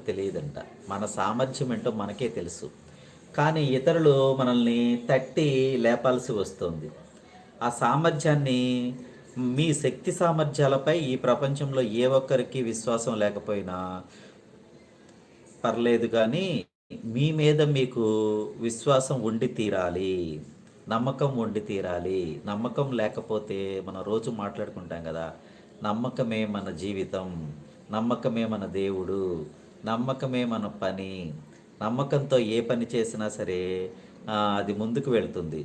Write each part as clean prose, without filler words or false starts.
తెలియదంట. మన సామర్థ్యం ఏంటో మనకే తెలుసు. కానీ ఇతరులు మనల్ని తట్టి లేపాల్సి వస్తుంది. ఆ సామర్థ్యాన్ని మీ శక్తి సామర్థ్యాలపై ఈ ప్రపంచంలో ఏ ఒక్కరికి విశ్వాసం లేకపోయినా పర్లేదు కానీ మీ మీద మీకు విశ్వాసం ఉండి తీరాలి. నమ్మకం ఉండి తీరాలి. నమ్మకం లేకపోతే మనం రోజు మాట్లాడుకుంటాం కదా! నమ్మకమే మన జీవితం. నమ్మకమే మన దేవుడు. నమ్మకమే మన పని. నమ్మకంతో ఏ పని చేసినా సరే అది ముందుకు వెళ్తుంది.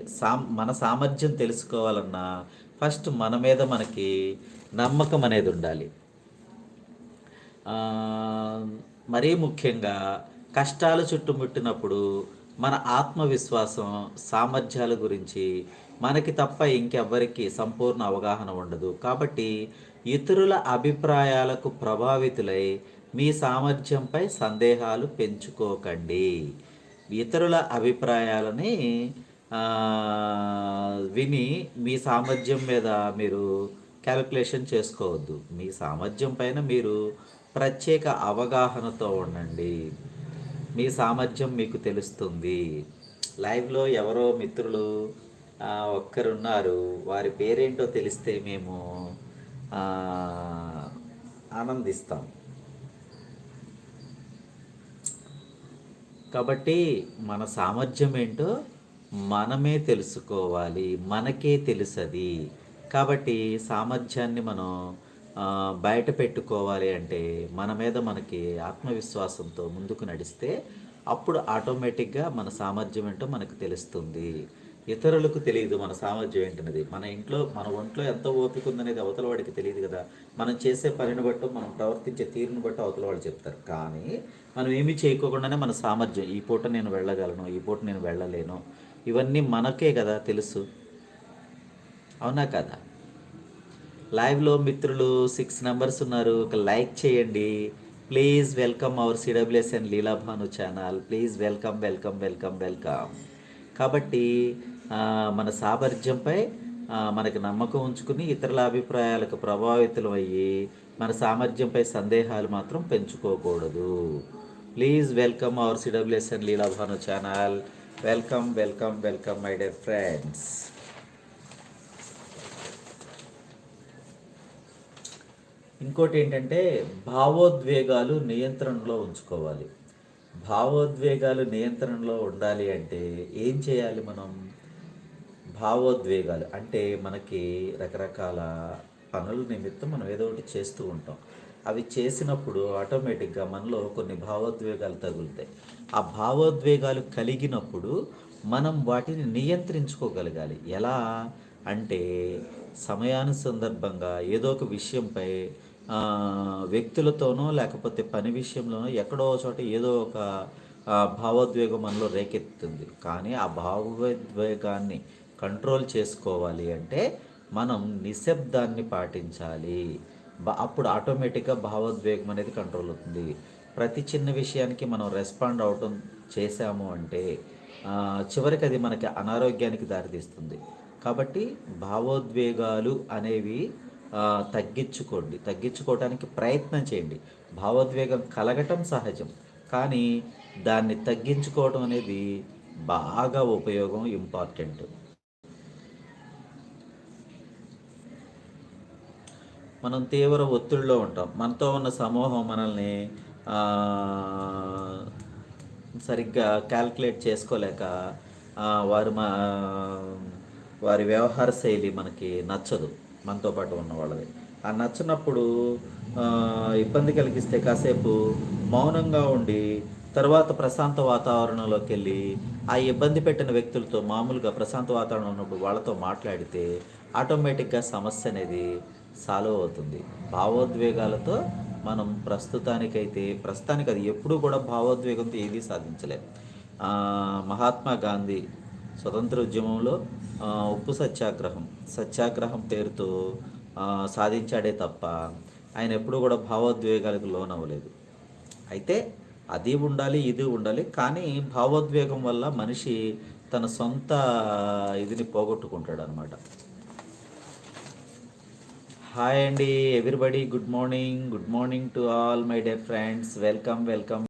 మన సామర్థ్యం తెలుసుకోవాలన్నా ఫస్ట్ మన మీద మనకి నమ్మకం అనేది ఉండాలి. మరీ ముఖ్యంగా కష్టాలు చుట్టుముట్టినప్పుడు మన ఆత్మవిశ్వాసం, సామర్థ్యాల గురించి మనకి తప్ప ఇంకెవ్వరికి సంపూర్ణ అవగాహన ఉండదు. కాబట్టి ఇతరుల అభిప్రాయాలకు ప్రభావితులై మీ సామర్థ్యంపై సందేహాలు పెంచుకోకండి. ఇతరుల అభిప్రాయాలని విని మీ సామర్థ్యం మీద మీరు క్యాలిక్యులేషన్ చేసుకోవద్దు. మీ సామర్థ్యం పైన మీరు ప్రత్యేక అవగాహనతో ఉండండి. మీ సామర్థ్యం మీకు తెలుస్తుంది. లైవ్లో ఎవరో మిత్రులు ఒక్కరున్నారు. వారి పేరేంటో తెలిస్తే మేము ఆనందిస్తాం. కాబట్టి మన సామర్థ్యం ఏంటో మనమే తెలుసుకోవాలి. మనకే తెలుసది. కాబట్టి సామర్థ్యాన్ని మనం బయట పెట్టుకోవాలి అంటే మన మీద మనకి ఆత్మవిశ్వాసంతో ముందుకు నడిస్తే అప్పుడు ఆటోమేటిక్గా మన సామర్థ్యం ఏంటో మనకు తెలుస్తుంది. ఇతరులకు తెలియదు మన సామర్థ్యం ఏంటనేది. మన ఒంట్లో ఎంత ఓపిక ఉందనేది అవతల వాడికి తెలియదు కదా. మనం చేసే పనిని బట్టి, మనం ప్రవర్తించే తీరుని బట్టి అవతల వాళ్ళు చెప్తారు. కానీ మనం ఏమీ చేయకోకుండానే మన సామర్థ్యం, ఈ పూట నేను వెళ్ళగలను, ఈ పూట నేను వెళ్ళలేను, ఇవన్నీ మనకే కదా తెలుసు. అవునా కదా? లైవ్లో మిత్రులు 6 నంబర్స్ ఉన్నారు. ఒక లైక్ చేయండి please. Welcome our CWSN Leelabhanu channel. Please welcome welcome welcome welcome. కాబట్టి మన సామర్థ్యంపై మనకి నమ్మకం ఉంచుకుని ఇతరుల అభిప్రాయాలకు ప్రభావితులు అయ్యి మన సామర్థ్యంపై సందేహాలు మాత్రం పెంచుకోకూడదు. Please welcome our CWSN Leelabhanu channel. Welcome welcome welcome my dear friends. ఇంకోటి ఏంటంటే భావోద్వేగాలు నియంత్రణలో ఉంచుకోవాలి. భావోద్వేగాలు నియంత్రణలో ఉండాలి అంటే ఏం చేయాలి మనం? భావోద్వేగాలు అంటే మనకి రకరకాల పనుల నిమిత్తం మనం ఏదో ఒకటి చేస్తూ ఉంటాం. అవి చేసినప్పుడు ఆటోమేటిక్గా మనలో కొన్ని భావోద్వేగాలు తగులుతాయి. ఆ భావోద్వేగాలు కలిగినప్పుడు మనం వాటిని నియంత్రించుకోగలగాలి. ఎలా అంటే సమయానుసందర్భంగా ఏదో ఒక విషయంపై వ్యక్తులతోనో లేకపోతే పని విషయంలోనో ఎక్కడో చోట ఏదో ఒక భావోద్వేగం మనలో రేకెత్తుతుంది. కానీ ఆ భావోద్వేగాన్ని కంట్రోల్ చేసుకోవాలి అంటే మనం నిశ్శబ్దాన్ని పాటించాలి. అప్పుడు ఆటోమేటిక్గా భావోద్వేగం అనేది కంట్రోల్ అవుతుంది. ప్రతి చిన్న విషయానికి మనం రెస్పాండ్ అవటం చేశాము అంటే చివరికి అది మనకి అనారోగ్యానికి దారితీస్తుంది. కాబట్టి భావోద్వేగాలు అనేవి తగ్గించుకోవడానికి ప్రయత్నం చేయండి. భావోద్వేగం కలగటం సహజం, కానీ దాన్ని తగ్గించుకోవడం అనేది బాగా ఉపయోగం, ఇంపార్టెంట్. మనం తీవ్ర ఒత్తిడిలో ఉంటాం. మనతో ఉన్న సమూహం మనల్ని సరిగ్గా క్యాల్కులేట్ చేసుకోలేక వారి వ్యవహార శైలి మనకి నచ్చదు. మనతో పాటు ఉన్న వాళ్ళది ఆ నచ్చినప్పుడు ఇబ్బంది కలిగిస్తే కాసేపు మౌనంగా ఉండి తర్వాత ప్రశాంత వాతావరణంలోకి వెళ్ళి ఆ ఇబ్బంది పెట్టిన వ్యక్తులతో మామూలుగా ప్రశాంత వాతావరణం ఉన్నప్పుడు వాళ్ళతో మాట్లాడితే ఆటోమేటిక్గా సమస్య అనేది సాల్వ్ అవుతుంది. భావోద్వేగాలతో మనం ప్రస్తుతానికి అది ఎప్పుడూ కూడా భావోద్వేగంతో ఏదీ సాధించలేం. మహాత్మా గాంధీ స్వతంత్ర ఉద్యమంలో ఉప్పు సత్యాగ్రహం పేరుతో సాధించాడే తప్ప ఆయన ఎప్పుడూ కూడా భావోద్వేగాలకు లోనవ్వలేదు. అయితే అది ఉండాలి, ఇది ఉండాలి. కానీ భావోద్వేగం వల్ల మనిషి తన సొంత ఇదిని పోగొట్టుకుంటాడు అనమాట. హాయ్ అండి everybody. Good morning to all my dear friends. Welcome.